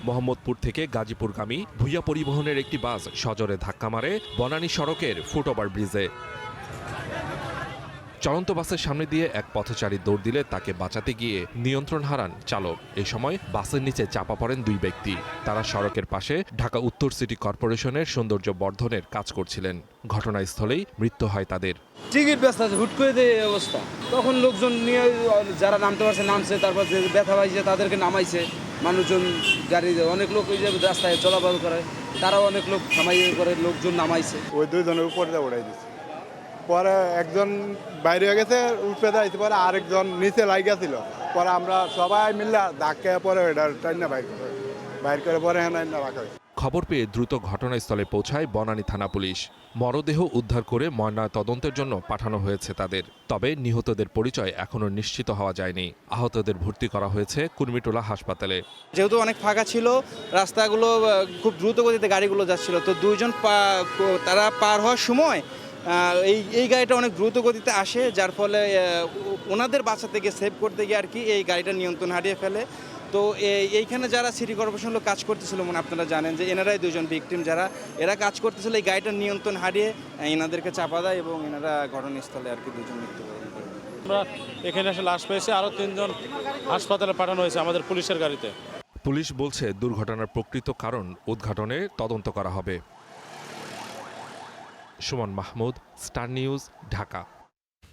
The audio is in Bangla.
মোহাম্মদপুর থেকে গাজীপুরগামী ভূঁইয়া পরিবহনের একটি বাস সজোরে ধাক্কা মারে বনানী সড়কের ফুটওভার ব্রিজে। চলন্ত বাসের সামনে দিয়ে এক পথচারী দৌড় দিলে তাকে বাঁচাতে গিয়ে নিয়ন্ত্রণ হারান চালক। এই সময় বাসের নিচে চাপা পড়েন দুই ব্যক্তি। তারা সড়কের পাশে ঢাকা উত্তর সিটি কর্পোরেশনের সৌন্দর্য বর্ধনের কাজ করছিলেন। ঘটনাস্থলেই মৃত্যু হয় তাদের। টিকিট ব্যস্ত আছে, হুট করে দিয়ে এই অবস্থা। তখন লোকজন নিয়ে যারা নামতে পারছে নামছে, তারপর যে ব্যথা পাইছে তাদেরকে নামাইছে। মানুষজন গাড়ি অনেক লোক ওই যে রাস্তায় চলাচল করে, তারাও অনেক লোক থামাই করে লোকজন নামাইছে। ওই দুইজনের উপরে উড়াই দিচ্ছে। পরে একজন বাইরে হয়ে গেছে, উঠে যাইতে পরে আরেকজন নিচে লাগিয়েছিল। পরে আমরা সবাই মিলে ধাক্কা পরে এটা টাইনা বাইর করে পরে হ্যাঁ রাখা হয়েছে। খবর পেয়ে দ্রুত ঘটনাস্থলে পৌঁছায় বনানী থানা পুলিশ। মরদেহ উদ্ধার করে ময়নাতদন্তের জন্য পাঠানো হয়েছে তাদের। তবে নিহতদের পরিচয় এখনও নিশ্চিত হওয়া যায়নি। আহতদের ভর্তি করা হয়েছে কুর্মিটোলা হাসপাতালে। যেহেতু অনেক ফাঁকা ছিল, রাস্তাগুলো খুব দ্রুত গতিতে গাড়িগুলো যাচ্ছিল, তো দুইজন তারা পার হওয়ার সময় এই গাড়িটা অনেক দ্রুত গতিতে আসে, যার ফলে ওনাদের বাঁচাতে গিয়ে সেভ করতে গিয়ে আর কি এই গাড়িটা নিয়ন্ত্রণ হারিয়ে ফেলে। তো এইখানে যারা সিটি কর্পোরেশন লোক কাজ করতেছিল, মানে আপনারা জানেন যে এনারাই দুজন ভিকটিম, যারা এরা কাজ করতেছিল এই গাড়িটার নিয়ন্ত্রণ হারিয়ে এনাদেরকে চাপা দেয় এবং এনারা ঘটনাস্থলে আর কি দুজন মৃত্যুবরণ করে। আমরা এখানে এসে লাশ পেয়েছি, আরও 3 জন হাসপাতালে পাঠানো হয়েছে আমাদের পুলিশের গাড়িতে। পুলিশ বলছে দুর্ঘটনার প্রকৃত কারণ উদ্ঘাটনে তদন্ত করা হবে। Suman Mahmud, star news, Dhaka.